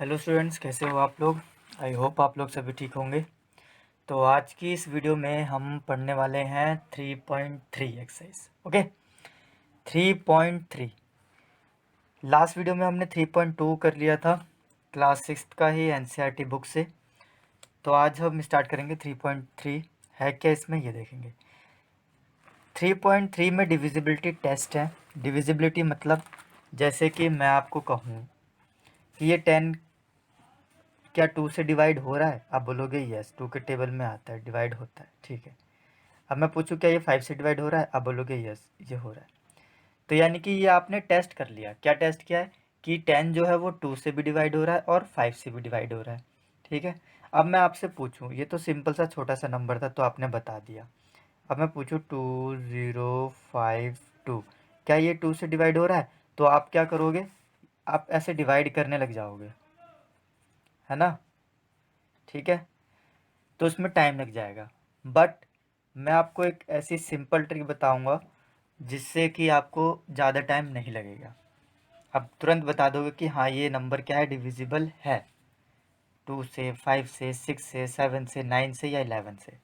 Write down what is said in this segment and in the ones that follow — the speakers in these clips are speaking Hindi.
हेलो स्टूडेंट्स, कैसे हो आप लोग। आई होप आप लोग सभी ठीक होंगे। तो आज की इस वीडियो में हम पढ़ने वाले हैं 3.3 एक्सरसाइज। ओके, 3.3 लास्ट वीडियो में हमने 3.2 कर लिया था क्लास 6 का ही एनसीईआरटी बुक से। तो आज हम स्टार्ट करेंगे 3.3 है क्या इसमें, ये देखेंगे। 3.3 में डिविजिबिलिटी टेस्ट है। डिविजिबिलिटी मतलब जैसे कि मैं आपको कहूँ कि ये 10 क्या 2 से डिवाइड हो रहा है, आप बोलोगे यस, 2 के टेबल में आता है, डिवाइड होता है, ठीक है। अब मैं पूछूं क्या ये 5 से डिवाइड हो रहा है, आप बोलोगे यस, ये हो रहा है। तो यानी कि ये आपने टेस्ट कर लिया। क्या टेस्ट किया है कि 10 जो है वो 2 से भी डिवाइड हो रहा है और 5 से भी डिवाइड हो रहा है, ठीक है। अब मैं आपसे पूछूं, ये तो सिंपल सा छोटा सा नंबर था तो आपने बता दिया। अब मैं पूछूं 2052, क्या ये 2 से डिवाइड हो रहा है, तो आप क्या करोगे, आप ऐसे डिवाइड करने लग जाओगे, है ना, ठीक है। तो उसमें टाइम लग जाएगा, बट मैं आपको एक ऐसी सिंपल ट्रिक बताऊंगा जिससे कि आपको ज़्यादा टाइम नहीं लगेगा। आप तुरंत बता दोगे कि हाँ ये नंबर क्या है, डिविजिबल है 2 से, 5 से, 6 से, 7 से, 9 से या 11 से।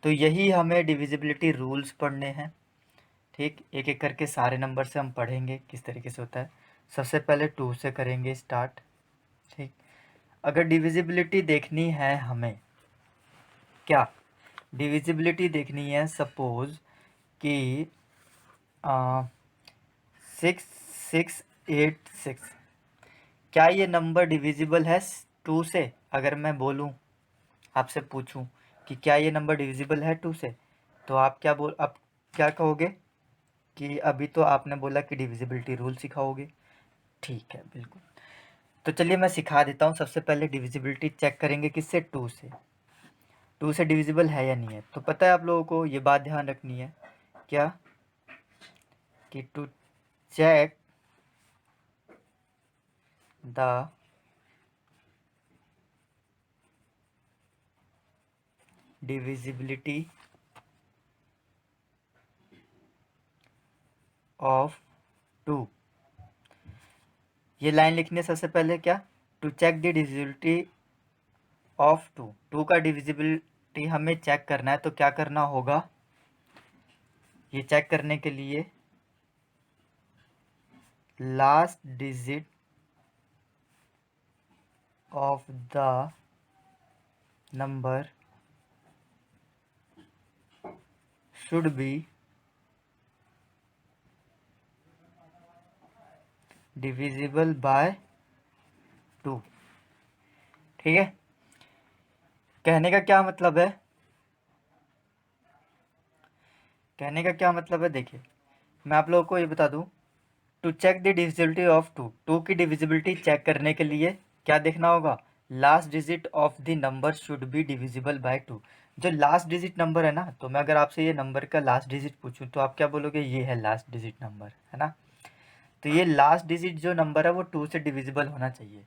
तो यही हमें डिविजिबिलिटी रूल्स पढ़ने हैं, ठीक। एक एक करके सारे नंबर से हम पढ़ेंगे किस तरीके से होता है। सबसे पहले 2 से करेंगे स्टार्ट, ठीक। अगर डिविजिबिलिटी देखनी है हमें, क्या डिविजिबिलिटी देखनी है, सपोज कि 6686, क्या ये नंबर डिविजिबल है 2 से। अगर मैं बोलूं, आपसे पूछूं कि क्या ये नंबर डिविजिबल है 2 से, तो आप क्या कहोगे कि अभी तो आपने बोला कि डिविजिबिलिटी रूल सिखाओगे, ठीक है, बिल्कुल। तो चलिए मैं सिखा देता हूँ। सबसे पहले डिविजिबिलिटी चेक करेंगे किससे, 2 से। 2 से डिविजिबल है या नहीं है। तो पता है आप लोगों को ये बात ध्यान रखनी है, क्या कि to check the divisibility of 2, ये लाइन लिखनी है सबसे पहले। क्या, to check the divisibility of 2, 2 का डिविजिबिलिटी हमें चेक करना है। तो क्या करना होगा, ये चेक करने के लिए last digit of the number should be divisible by 2, ठीक है। कहने का क्या मतलब है, कहने का क्या मतलब है, देखिए मैं आप लोगों को ये बता दूं। To check the divisibility of 2, 2 की डिविजिबिलिटी चेक करने के लिए क्या देखना होगा, last digit of the number should be divisible by 2। जो लास्ट डिजिट नंबर है ना, तो मैं अगर आपसे ये नंबर का लास्ट डिजिट पूछूं तो आप क्या बोलोगे, ये है लास्ट डिजिट नंबर, है ना। तो ये लास्ट डिजिट जो नंबर है वो 2 से डिविजिबल होना चाहिए।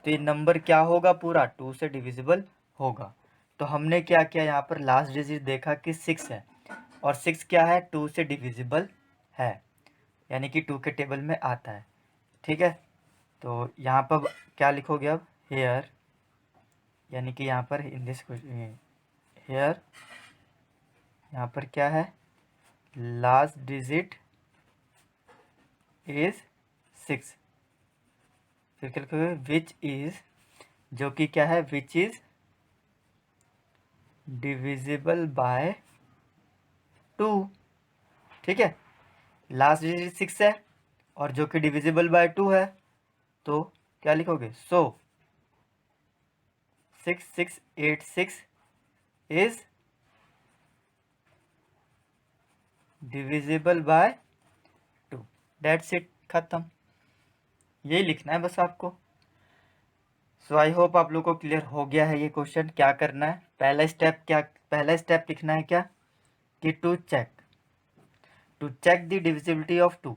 तो ये नंबर क्या होगा, पूरा 2 से डिविजिबल होगा। तो हमने क्या किया, यहाँ पर लास्ट डिजिट देखा कि 6 है, और 6 क्या है, 2 से डिविजिबल है, यानी कि 2 के टेबल में आता है, ठीक है। तो यहाँ पर क्या लिखोगे अब, हेयर, यानी कि यहाँ पर इन दिस हेयर, यहाँ पर क्या है, लास्ट डिजिट इज 6। फिर क्या लिखोगे, विच इज, जो कि क्या है, विच इज डिविजिबल बाय 2, ठीक है। लास्ट डिजिट 6 है और जो कि डिविजिबल बाय 2 है, तो क्या लिखोगे, सो 6686 is divisible by 2। That's it, खत्म। यही लिखना है बस आपको। सो आई होप आप लोगों को क्लियर हो गया है ये क्वेश्चन। क्या करना है, पहला स्टेप क्या, पहला स्टेप लिखना है क्या, कि to check the divisibility of 2।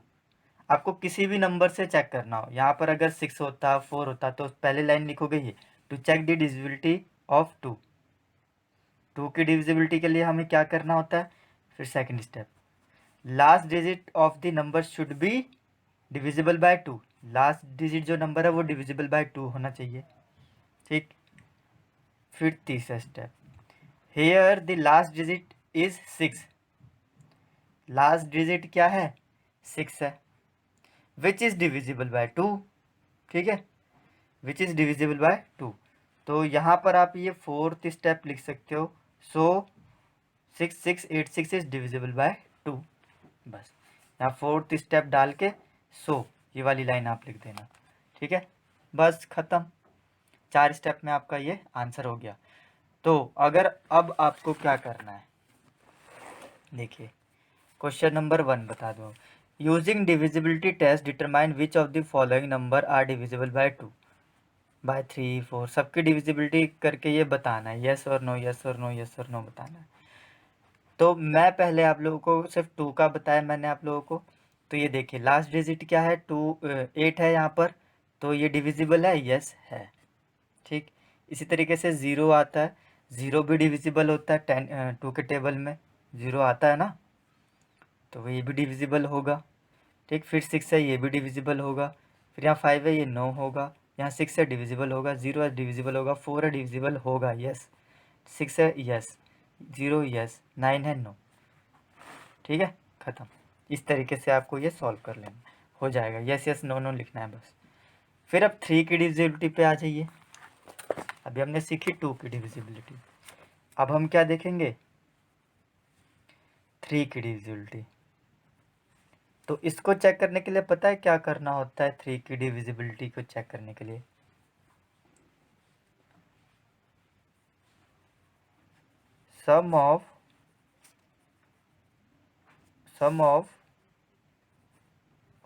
आपको किसी भी नंबर से चेक करना हो, यहाँ पर अगर 6 होता, 4 होता, तो पहले लाइन लिखोगे ये, to check the divisibility of 2। 2 की डिविजिबिलिटी के लिए हमें क्या करना होता है, फिर second step, last digit of the number should be divisible by 2। Last digit जो नंबर है वो डिविजिबल बाय 2 होना चाहिए, ठीक। फिर तीसरा step, here the last digit is 6, last digit क्या है 6 है, विच इज डिविजिबल बाय 2, ठीक है, विच इज डिविजिबल बाय 2। तो यहाँ पर आप ये फोर्थ स्टेप लिख सकते हो, सो 6686 इज डिविजिबल बाय 2, बस यहाँ फोर्थ स्टेप डाल के सो ये वाली लाइन आप लिख देना, ठीक है, बस खत्म। 4 स्टेप में आपका ये आंसर हो गया। तो अगर अब आपको क्या करना है, देखिए क्वेश्चन नंबर 1 बता दो, using divisibility test determine which of the following number are divisible by 2 by 3 4, सबकी डिविजिबिलिटी करके ये बताना है, यस और नो, यस और नो, यस और नो बताना है। तो मैं पहले आप लोगों को सिर्फ 2 का बताया मैंने आप लोगों को। तो ये देखिए लास्ट डिजिट क्या है 8 है यहाँ पर, तो ये डिविजिबल है, यस है, ठीक। इसी तरीके से 0 आता है, 0 भी डिविजिबल होता है, 2 के टेबल में 0 आता है ना, तो ये भी डिविजिबल होगा, ठीक। फिर 6 है, ये भी डिविजिबल होगा। फिर यहाँ 5 है, ये 9 होगा। यहाँ 6 है, डिविजिबल होगा। 0 है, डिविजिबल होगा। 4 है, डिविजिबल होगा, यस। 6 है, यस। 0 यस। 9 है, नो, ठीक है, ख़त्म। इस तरीके से आपको ये सॉल्व कर लेना हो जाएगा, यस यस नो नो लिखना है बस। फिर अब 3 की डिविजिबिलिटी पे आ जाइए। अभी हमने सीखी 2 की डिविजिबिलिटी, अब हम क्या देखेंगे 3 की डिविजिबिलिटी। तो इसको चेक करने के लिए पता है क्या करना होता है, 3 की डिविजिबिलिटी को चेक करने के लिए sum of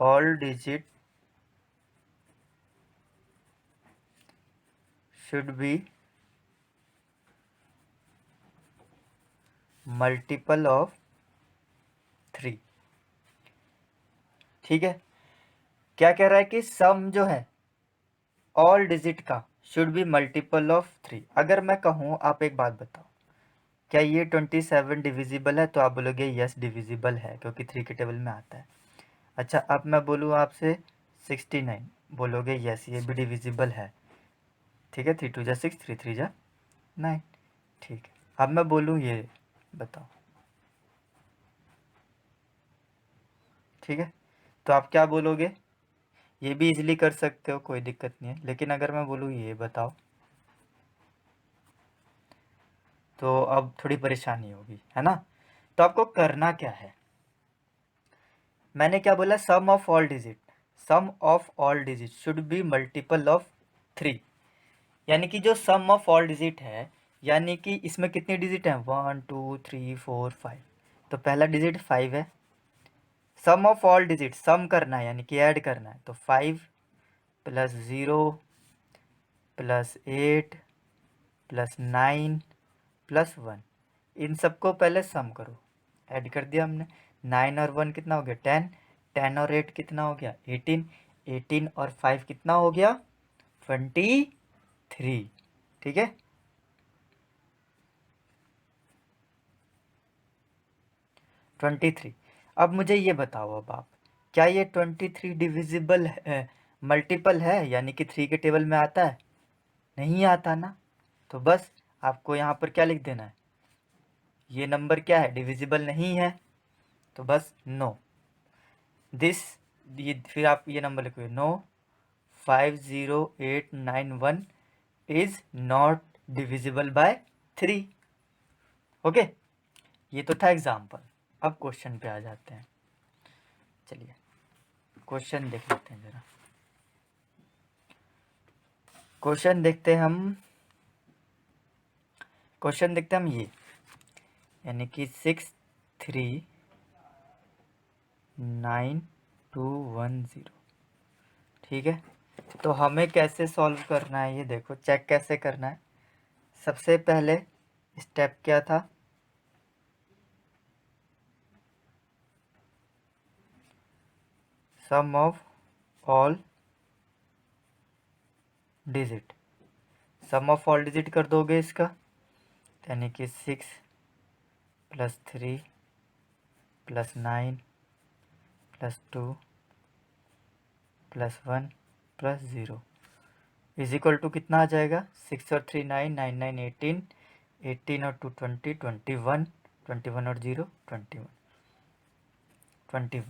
all digit should be multiple of 3, ठीक है। क्या कह रहा है कि सम जो है ऑल डिजिट का शुड बी मल्टीपल ऑफ 3। अगर मैं कहूँ, आप एक बात बताओ, क्या ये 27 डिविजिबल है, तो आप बोलोगे यस डिविजिबल है क्योंकि 3 के टेबल में आता है। अच्छा, अब मैं बोलूँ आपसे 69, बोलोगे यस ये भी डिविजिबल है, ठीक है। 3 2 जा 6, 3 3 जा 9, ठीक है। अब मैं बोलूँ ये बताओ, ठीक है। तो आप क्या बोलोगे, ये भी इजीली कर सकते हो, कोई दिक्कत नहीं है, लेकिन अगर मैं बोलूँ ये बताओ, तो अब थोड़ी परेशानी होगी, है ना। तो आपको करना क्या है, मैंने क्या बोला, sum of all digit, sum of all digit should be multiple of 3। यानी कि जो सम ऑफ ऑल डिजिट है, यानी कि इसमें कितनी डिजिट है 1 2 3 4 5, तो पहला डिजिट 5 है। सम ऑफ ऑल डिजिट सम करना है यानी कि ऐड करना है, तो 5 प्लस 0 प्लस 8 प्लस 9 प्लस 1, इन सबको पहले सम करो। ऐड कर दिया हमने, 9 और 1 कितना हो गया 10, 10 और 8 कितना हो गया 18, 18 और 5 कितना हो गया 23, ठीक है। 23। अब मुझे ये बताओ, अब आप, क्या ये 23 डिविजिबल है, मल्टीपल है, यानी कि 3 के टेबल में आता है, नहीं आता ना। तो बस आपको यहाँ पर क्या लिख देना है, ये नंबर क्या है डिविजिबल नहीं है, तो बस नो दिस, ये फिर आप ये नंबर लिखोगे no 50891 is not divisible by 3। Okay, ये तो था एग्जाम्पल। अब क्वेश्चन पे आ जाते हैं, चलिए क्वेश्चन देख लेते हैं जरा। क्वेश्चन देखते हैं हम ये, यानी कि 639,210, ठीक है। तो हमें कैसे सॉल्व करना है ये देखो, चेक कैसे करना है। सबसे पहले स्टेप क्या था, sum of all digit, sum of all digit कर दोगे इसका, यानी कि 6 plus 3 plus 9 plus 2 plus 1 plus 0, is equal to कितना आ जाएगा, 6 और 3 9, 9 9 18, 18 और 2 20, 21, 21 और 0 21, 21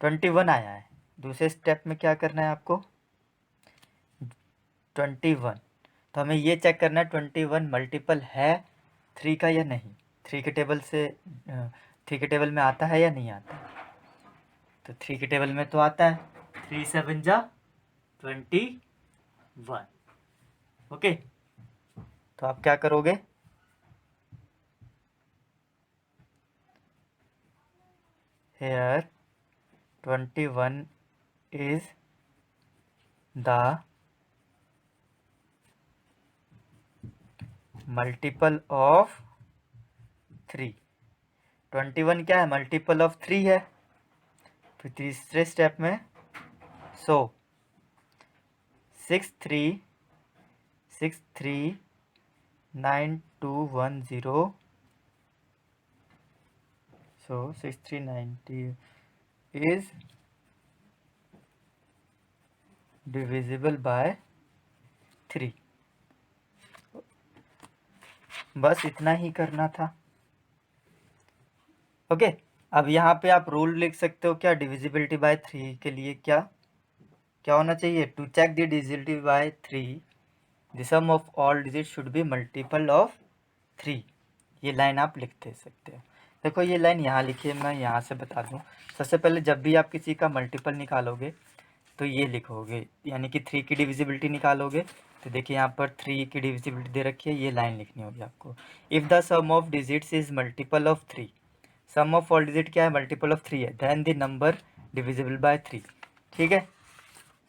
21 आया है। दूसरे स्टेप में क्या करना है आपको, 21, तो हमें ये चेक करना है 21 मल्टीपल है 3 का या नहीं। 3 के टेबल से 3 के टेबल में आता है या नहीं आता, तो 3 के टेबल में तो आता है, 3 7 जा 21। ओके, तो आप क्या करोगे, here 21 is the multiple of 3। 21 क्या है, मल्टीपल ऑफ 3 है। फिर तीसरे स्टेप में सो 6 3 9 2 1 0, so 6390 is divisible by 3। बस इतना ही करना था। ओके, अब यहाँ पे आप रूल लिख सकते हो क्या, डिविजिबिलिटी बाय 3 के लिए क्या क्या होना चाहिए, to check the divisibility by 3 the sum of all digit should be multiple of 3। ये लाइन आप लिख दे सकते हो। देखो ये लाइन यहाँ लिखी है, मैं यहाँ से बता दूँ। सबसे पहले जब भी आप किसी का मल्टीपल निकालोगे तो ये लिखोगे, यानी कि 3 की डिविजिबिलिटी निकालोगे तो देखिए यहाँ पर 3 की डिविजिबिलिटी दे रखी है, ये लाइन लिखनी होगी आपको। If the sum of digits is multiple of 3, sum of all digit क्या है, मल्टीपल ऑफ 3 है, then the number divisible by 3। ठीक है,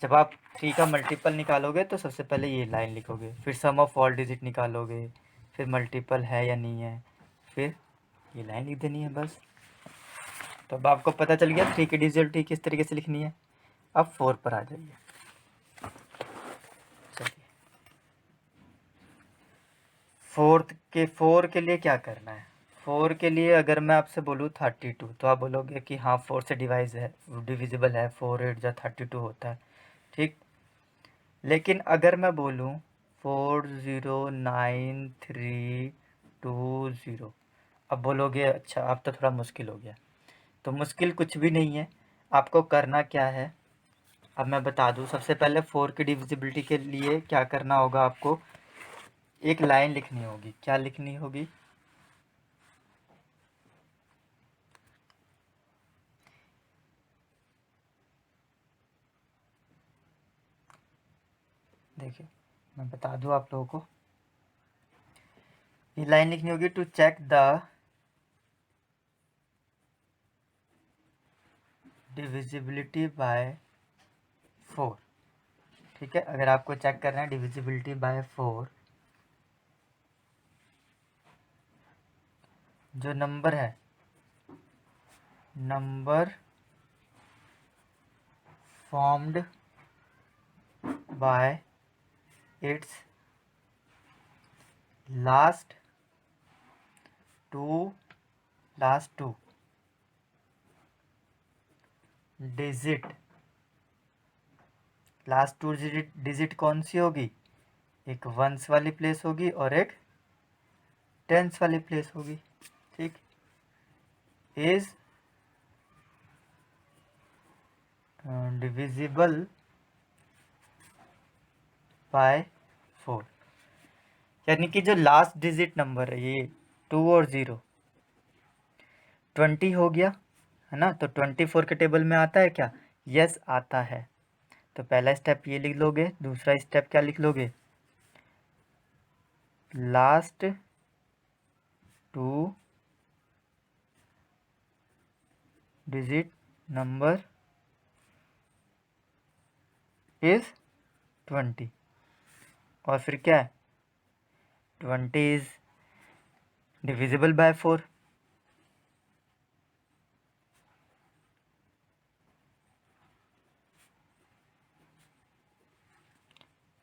जब आप 3 का मल्टीपल निकालोगे तो सबसे पहले ये लाइन लिखोगे, फिर सम ऑफ ऑल डिजिट निकालोगे, फिर मल्टीपल है या नहीं है, फिर ये लाइन लिख देनी है बस। तो अब आपको पता चल गया 3 की डिविजिबिलिटी किस तरीके से लिखनी है। अब 4 पर आ जाइए। चलिए 4 के लिए क्या करना है, 4 के लिए अगर मैं आपसे बोलूँ 32, तो आप बोलोगे कि हाँ 4 से डिविजिबल है, 4 8 जा 32 होता है। ठीक, लेकिन अगर मैं बोलूँ 409320, अब बोलोगे अच्छा अब तो थोड़ा मुश्किल हो गया। तो मुश्किल कुछ भी नहीं है, आपको करना क्या है अब मैं बता दूं। सबसे पहले 4 की डिविजिबिलिटी के लिए क्या करना होगा, आपको एक लाइन लिखनी होगी। क्या लिखनी होगी, देखिए मैं बता दूं आप लोगों को, ये लाइन लिखनी होगी, to check the divisibility by 4। ठीक है, अगर आपको चेक करना है डिविजिबिलिटी बाय 4, जो नंबर है, number formed by it's last two digit, last two digit कौन सी होगी, एक वंस वाली प्लेस होगी और एक टेंस वाली प्लेस होगी। ठीक, इज डिविजिबल बाय 4, यानी कि जो लास्ट डिजिट नंबर है ये 2 और 0, 20 हो गया है ना, तो 24 के टेबल में आता है क्या, यस आता है। तो पहला स्टेप ये लिख लोगे, दूसरा स्टेप क्या लिख लोगे, last two digit number is 20, और फिर क्या है, 20 इज डिविजिबल बाय 4।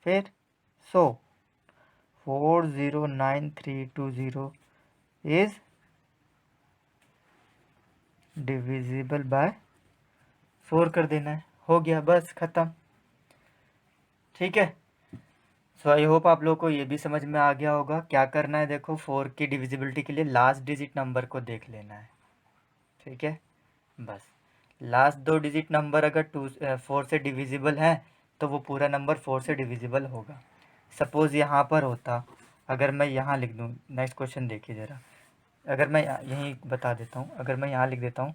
फिर सो 409320 इज डिविजिबल बाय 4 कर देना है, हो गया बस खत्म। ठीक है, सो आई होप आप लोगों को ये भी समझ में आ गया होगा। क्या करना है, देखो 4 की डिविजिबिलिटी के लिए लास्ट डिजिट नंबर को देख लेना है, ठीक है। बस लास्ट 2 डिजिट नंबर अगर 4 से डिविजिबल है तो वो पूरा नंबर 4 से डिविजिबल होगा। सपोज़ यहाँ पर होता, अगर मैं यहाँ लिख दूँ, नेक्स्ट क्वेश्चन देखिए ज़रा, अगर मैं यहीं बता देता हूँ, अगर मैं यहाँ लिख देता हूँ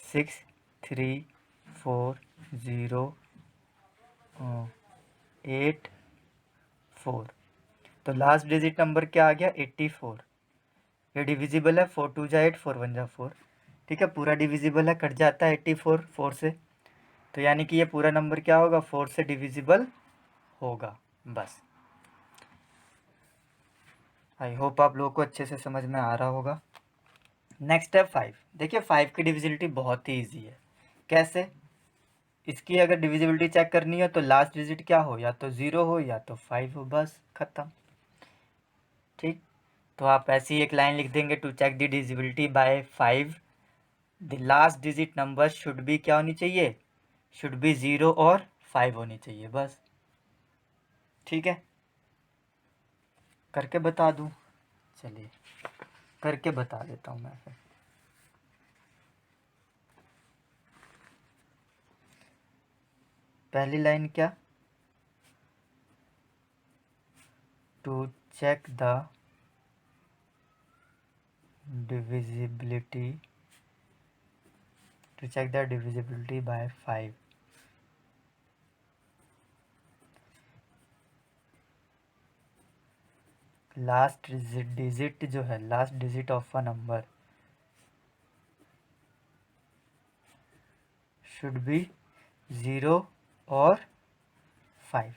63408 तो लास्ट डिजिट नंबर क्या आ गया 84। ये डिविजिबल है, 4 2 जा 8, 4 1 जा 4, ठीक है, पूरा डिविजिबल है, कट जाता है 84 4 से, तो यानी कि ये पूरा नंबर क्या होगा 4 से डिविजिबल होगा। बस आई होप आप लोगों को अच्छे से समझ में आ रहा होगा। नेक्स्ट है 5। देखिए 5 की डिविजिबिलिटी बहुत ही ईजी है। कैसे, इसकी अगर डिविजिबिलिटी चेक करनी हो तो लास्ट डिजिट क्या हो, या तो 0 हो या तो 5 हो, बस खत्म, ठीक। तो आप ऐसी एक लाइन लिख देंगे, to check the divisibility by 5 the last digit number should be क्या होनी चाहिए, शुड बी 0 और 5 होनी चाहिए, बस, ठीक है। करके बता दूं, चलिए करके बता देता हूँ मैं फिर। पहली लाइन क्या, to check the divisibility to check the divisibility by 5 last digit जो है, last digit of a number should be 0 और 5,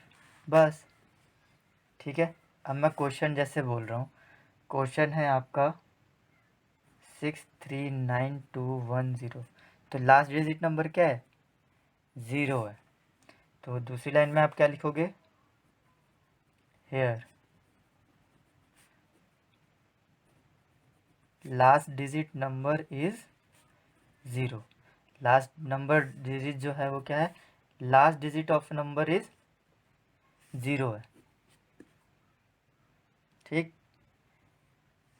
बस, ठीक है। अब मैं क्वेश्चन जैसे बोल रहा हूँ, क्वेश्चन है आपका 639210, तो लास्ट डिजिट नंबर क्या है 0 है, तो दूसरी लाइन में आप क्या लिखोगे, here last digit number is 0। Last number digit जो है वो क्या है, last digit of number is 0 है, ठीक।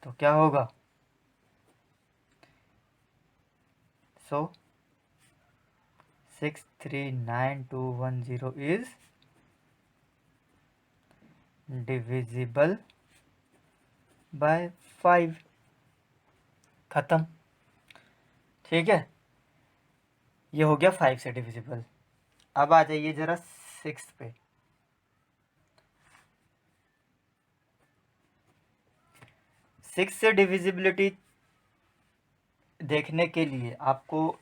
तो क्या होगा, सो 639210 इज डिविजिबल बाय 5, खत्म, ठीक है। ये हो गया 5 से डिविजिबल। अब आ जाइए जरा 6 पे। 6 से डिविजिबिलिटी देखने के लिए आपको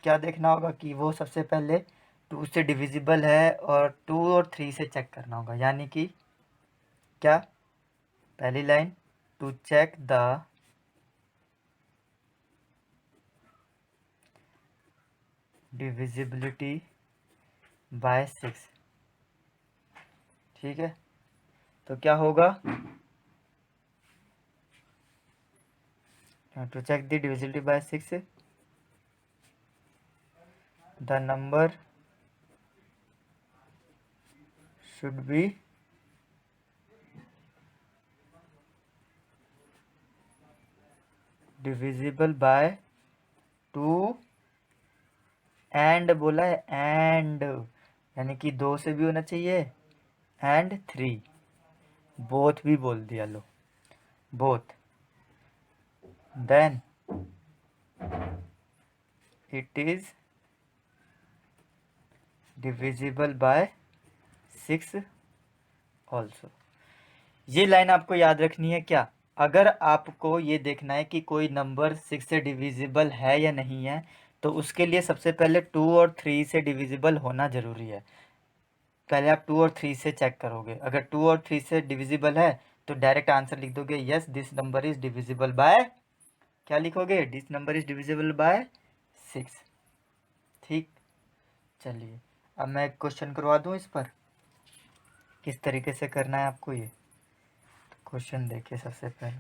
क्या देखना होगा कि वो सबसे पहले 2 से डिविजिबल है, और 2 और 3 से चेक करना होगा, यानी कि क्या, पहली line, to check the divisibility by 6, ठीक है। तो क्या होगा, to check the divisibility by 6 the number should be divisible by 2 and बोला है, एंड यानी कि 2 से भी होना चाहिए, एंड 3, बोथ भी बोल दिया, लो both, then it is divisible by 6 also. ये लाइन आपको याद रखनी है। क्या, अगर आपको ये देखना है कि कोई नंबर 6 से डिविजिबल है या नहीं है, तो उसके लिए सबसे पहले 2 और 3 से डिविजिबल होना ज़रूरी है। पहले आप 2 और 3 से चेक करोगे, अगर 2 और 3 से डिविजिबल है तो डायरेक्ट आंसर लिख दोगे, yes this number is divisible bye, क्या लिखोगे, this number is divisible by 6, ठीक। चलिए अब मैं एक क्वेश्चन करवा दूं इस पर, किस तरीके से करना है आपको ये। क्वेश्चन देखिए, सबसे पहले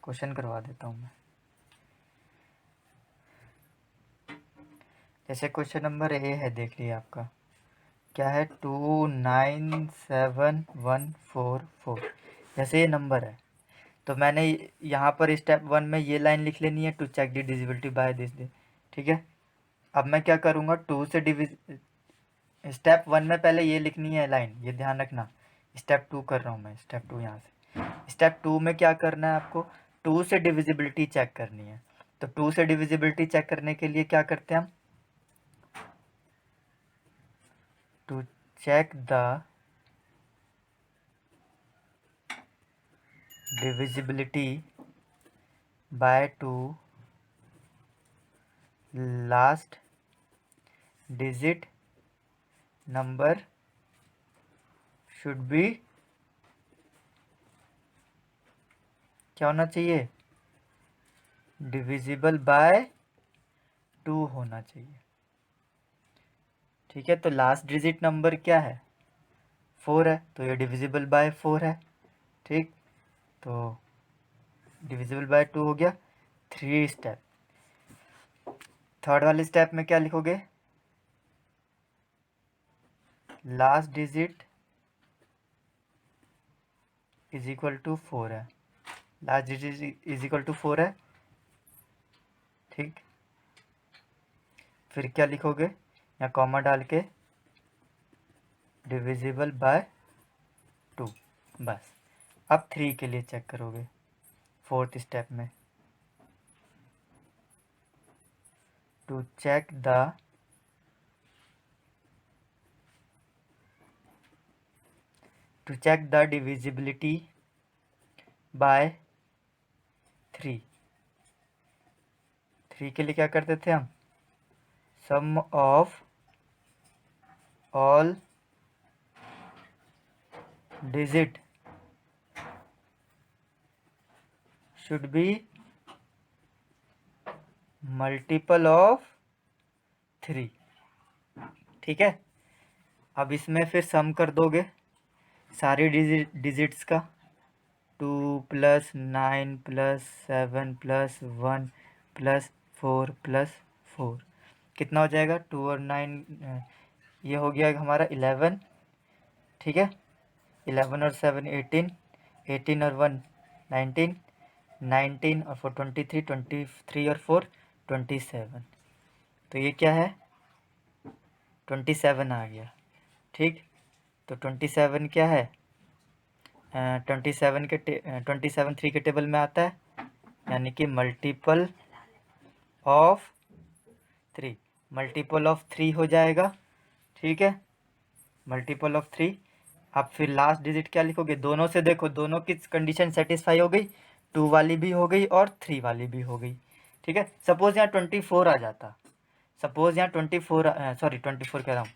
क्वेश्चन करवा देता हूँ मैं। जैसे क्वेश्चन नंबर ए है, देख लिया आपका, क्या है 297144। जैसे ये नंबर है तो मैंने यहाँ पर स्टेप 1 में ये लाइन लिख लेनी है, to check the divisibility by this. ठीक है, अब मैं क्या करूँगा, टू से स्टेप 1 में पहले ये लिखनी है लाइन, ये ध्यान रखना। स्टेप 2 कर रहा हूँ मैं, स्टेप 2 यहाँ से। स्टेप 2 में क्या करना है आपको, 2 से डिविजिबिलिटी चेक करनी है। तो 2 से डिविजिबिलिटी चेक करने के लिए क्या करते हैं हम, to check the divisibility by 2 last digit number should be, क्या होना चाहिए, डिविजिबल बाय 2 होना चाहिए। ठीक है, तो लास्ट डिजिट नंबर क्या है, 4 है, तो ये डिविजिबल बाय 4 है। ठीक, तो डिविजिबल बाय 2 हो गया। 3 स्टेप, थर्ड वाले स्टेप में क्या लिखोगे, last digit is equal to 4 है, last digit is equal to 4 है। ठीक, फिर क्या लिखोगे, या कॉमा डाल के डिविजिबल बाय 2, बस। अब 3 के लिए चेक करोगे, फोर्थ स्टेप में, to check the divisibility by 3। 3 के लिए क्या करते थे हम, sum of all digit should be multiple of 3। ठीक है, अब इसमें फिर सम कर दोगे सारी डिजिट्स का, 2 + 9 + 7 + 1 + 4 + 4 कितना हो जाएगा, 2 और 9, ये हो गया हमारा 11। ठीक है, 11 और 7 18, 18 और 1 19, 19 और 4 23, 23 और 4 27। तो ये क्या है, 27 आ गया। ठीक, तो 27 क्या है, 27 के 27 3 के टेबल में आता है, यानी कि मल्टीपल ऑफ 3, मल्टीपल ऑफ 3 हो जाएगा। ठीक है, मल्टीपल ऑफ 3। अब फिर लास्ट डिजिट क्या लिखोगे, दोनों से देखो, दोनों की कंडीशन सेटिस्फाई हो गई, 2 वाली भी हो गई और 3 वाली भी हो गई। ठीक है, सपोज यहाँ 24 आ जाता, सपोज यहाँ 24 सॉरी 24 कह रहा हूँ,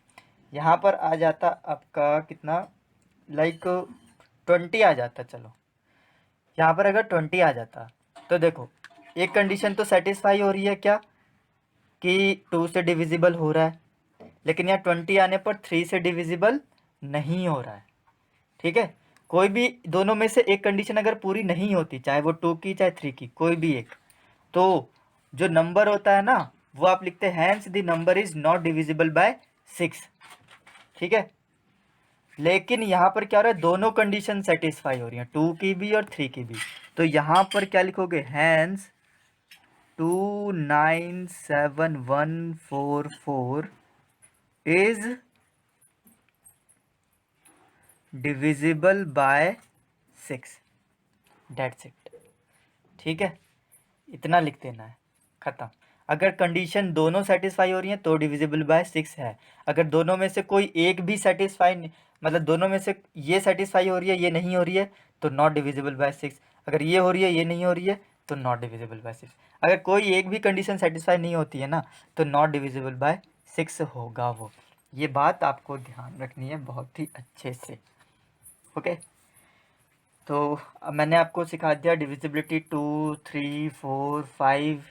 यहाँ पर आ जाता आपका कितना, लाइक 20 आ जाता। चलो यहाँ पर अगर 20 आ जाता तो देखो, एक कंडीशन तो सेटिस्फाई हो रही है क्या, कि 2 से डिविजिबल हो रहा है, लेकिन यहाँ 20 आने पर 3 से डिविजिबल नहीं हो रहा है। ठीक है, कोई भी दोनों में से एक कंडीशन अगर पूरी नहीं होती, चाहे वो 2 की चाहे 3 की, कोई भी एक, तो जो नंबर होता है ना, वो आप लिखते हैं hence the number is not divisible by 6। ठीक है, लेकिन यहाँ पर क्या हो रहा है, दोनों कंडीशन सेटिस्फाई हो रही हैं, 2 की भी और 3 की भी। तो यहाँ पर क्या लिखोगे, hence 297144 is divisible by 6, that's it. ठीक है, इतना लिख देना है, ख़त्म। अगर कंडीशन दोनों सेटिस्फाई हो रही हैं तो डिविजिबल बाय 6 है। अगर दोनों में से कोई एक भी सेटिस्फाई, मतलब दोनों में से ये सेटिस्फाई हो रही है, ये नहीं हो रही है, तो नॉट डिविजिबल बाय 6। अगर ये हो रही है, ये नहीं हो रही है, तो नॉट डिविजिबल बाय 6। अगर कोई एक भी कंडीशन सेटिस्फाई नहीं होती है ना, तो नॉट डिविजिबल बाय 6 होगा वो। ये बात आपको ध्यान रखनी है बहुत ही अच्छे से। ओके, तो अब मैंने आपको सिखा दिया डिविजिबिलिटी 2 3 4 5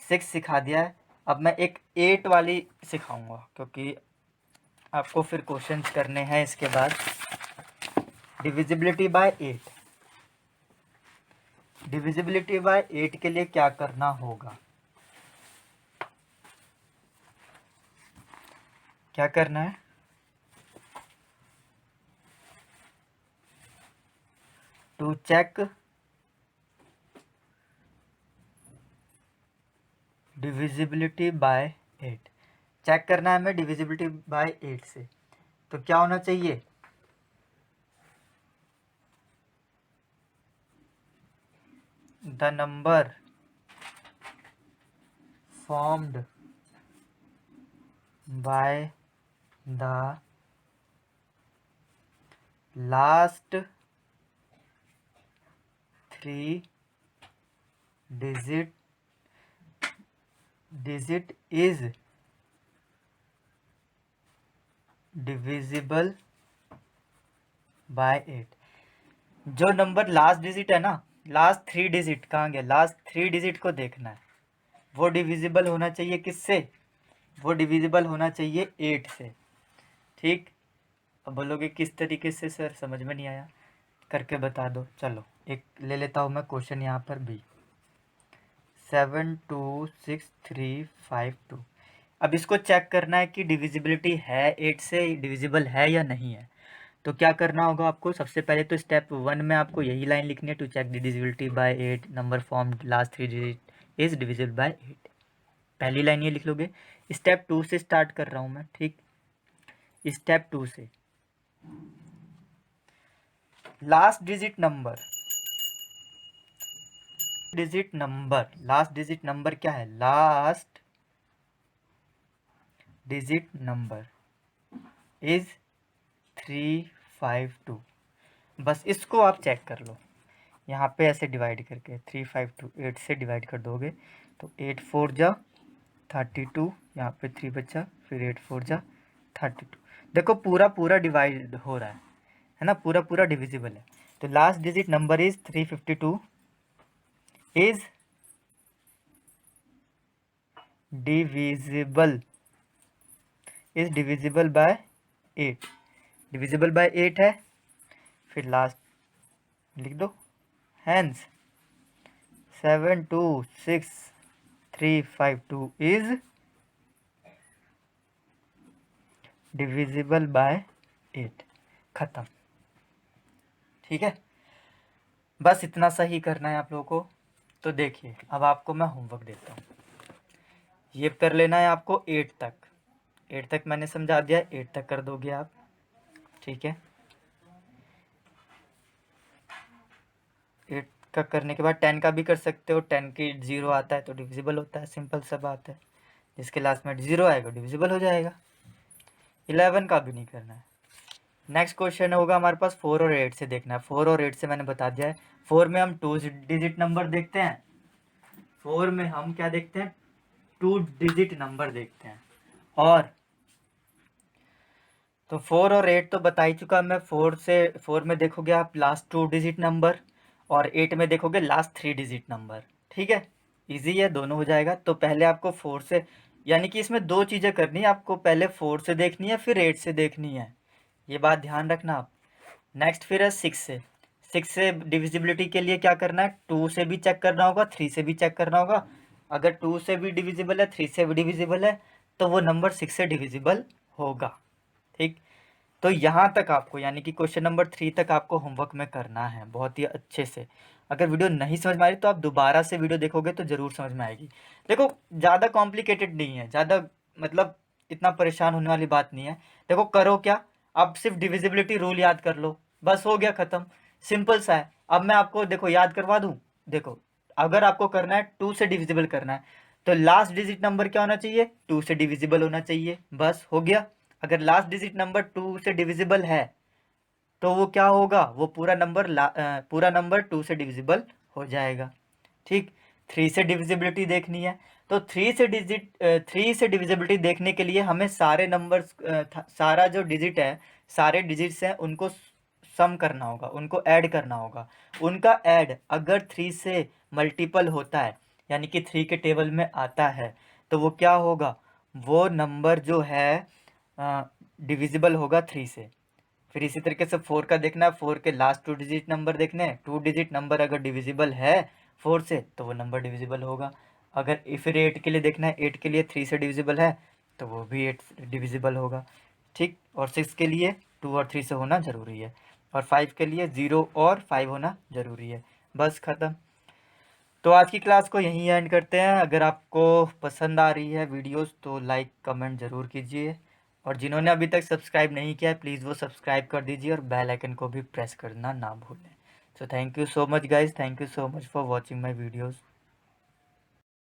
6 सिखा दिया है। अब मैं एक 8 वाली सिखाऊंगा, क्योंकि आपको फिर क्वेश्चंस करने हैं इसके बाद। डिविजिबिलिटी बाय 8, डिविजिबिलिटी बाय 8 के लिए क्या करना होगा, क्या करना है, to check divisibility by 8। Check करना है हमें डिविजिबिलिटी बाय 8 से। तो क्या होना चाहिए, the number formed by the last 3 digit is divisible by 8। जो नंबर लास्ट डिजिट है ना, लास्ट 3 डिजिट कहाँ गया, लास्ट 3 डिजिट को देखना है, वो डिविजिबल होना चाहिए किससे, वो डिविजिबल होना चाहिए 8 से। ठीक, अब बोलोगे किस तरीके से सर, समझ में नहीं आया, करके बता दो। चलो एक ले लेता हूँ मैं क्वेश्चन यहाँ पर भी, 72632। अब इसको चेक करना है कि डिविजिबिलिटी है 8 से, डिविजिबल है या नहीं है। तो क्या करना होगा आपको, सबसे पहले तो स्टेप 1 में आपको यही लाइन लिखनी है, to check divisibility by 8 number form last 3 digit is divisible by 8। पहली लाइन ये लिख लोगे। स्टेप 2 से स्टार्ट कर रहा हूँ मैं। ठीक, स्टेप 2 से last digit number, last digit number क्या है, लास्ट डिजिट नंबर इज 352। बस इसको आप चेक कर लो, यहाँ पे ऐसे डिवाइड करके 352 8 से डिवाइड कर दोगे तो 8 4 जा 32, यहाँ पे 3 बचा, फिर 8 4 जा 32। देखो पूरा पूरा डिवाइड हो रहा है ना, पूरा पूरा डिविजिबल है। तो last digit number is 352 is divisible by 8, divisible by 8 है। फिर लास्ट लिख दो, हैंस 72632 इज डिविजिबल बाय 8। खत्म। ठीक है, बस इतना सा ही करना है आप लोगों को। तो देखिए अब आपको मैं होमवर्क देता हूँ, ये कर लेना है आपको 8 तक। 8 तक मैंने समझा दिया, 8 तक कर दोगे आप। ठीक है, 8 का करने के बाद 10 का भी कर सकते हो। 10 की 0 आता है तो डिविजिबल होता है, सिंपल सा बात है। जिसके लास्ट में 0 आएगा डिविजिबल हो जाएगा। 11 का भी नहीं करना है। नेक्स्ट क्वेश्चन होगा हमारे पास 4 और 8 से देखना है। 4 और 8 से मैंने बता दिया है। 4 में हम 2 डिजिट नंबर देखते हैं, 4 में हम क्या देखते हैं, 2 डिजिट नंबर देखते हैं। और तो 4 और 8 तो बता ही चुका मैं। 4 में देखोगे आप लास्ट 2 डिजिट नंबर, और 8 में देखोगे लास्ट 3 डिजिट नंबर। ठीक है, इजी है, दोनों हो जाएगा। तो पहले आपको 4 से, यानी कि इसमें 2 चीज़ें करनी है आपको, पहले 4 से देखनी है फिर 8 से देखनी है, ये बात ध्यान रखना आप। नेक्स्ट फिर है 6 से। 6 से डिविजिबिलिटी के लिए क्या करना है, 2 से भी चेक करना होगा, 3 से भी चेक करना होगा। अगर 2 से भी डिविजिबल है, 3 से भी डिविजिबल है, तो वो नंबर 6 से डिविजिबल होगा। ठीक, तो यहाँ तक आपको, यानी कि क्वेश्चन नंबर 3 तक आपको होमवर्क में करना है बहुत ही अच्छे से। अगर वीडियो नहीं समझ में आ रही तो आप दोबारा से वीडियो देखोगे तो ज़रूर समझ में आएगी। देखो ज़्यादा कॉम्प्लिकेटेड नहीं है, ज़्यादा मतलब इतना परेशान होने वाली बात नहीं है। देखो करो क्या, अब सिर्फ डिविजिबिलिटी रूल याद कर लो, बस हो गया ख़त्म, सिंपल सा है। अब मैं आपको देखो याद करवा दूँ। देखो अगर आपको करना है 2 से डिविजिबल करना है, तो लास्ट डिजिट नंबर क्या होना चाहिए, 2 से डिविजिबल होना चाहिए, बस हो गया। अगर लास्ट डिजिट नंबर 2 से डिविजिबल है तो वो क्या होगा, वो पूरा नंबर 2 से डिविजिबल हो जाएगा। ठीक, 3 से डिविजिबिलिटी देखनी है, तो 3 से डिविजिबिलिटी देखने के लिए हमें सारे नंबर्स, सारा जो डिजिट है, सारे डिजिट्स हैं उनको सम करना होगा, उनको ऐड करना होगा। उनका ऐड अगर 3 से मल्टीपल होता है, यानी कि 3 के टेबल में आता है, तो वो क्या होगा, वो नंबर जो है डिविजिबल होगा 3 से। फिर इसी तरीके से 4 का देखना है, 4 के लास्ट 2 डिजिट नंबर देखने हैं, 2 डिजिट नंबर अगर डिविजिबल है 4 से तो वो नंबर डिविजिबल होगा। अगर फिर 8 के लिए देखना है, 8 के लिए 3 से डिविजिबल है तो वो भी 8 डिविजिबल होगा, ठीक। और 6 के लिए 2 और 3 से होना ज़रूरी है, और 5 के लिए 0 और 5 होना ज़रूरी है। बस ख़त्म। तो आज की क्लास को यहीं एंड करते हैं। अगर आपको पसंद आ रही है वीडियोस तो लाइक कमेंट ज़रूर कीजिए, और जिन्होंने अभी तक सब्सक्राइब नहीं किया है प्लीज़ वो सब्सक्राइब कर दीजिए और बेल आइकन को भी प्रेस करना ना भूलें। So thank you so much guys, thank you so much for watching my videos.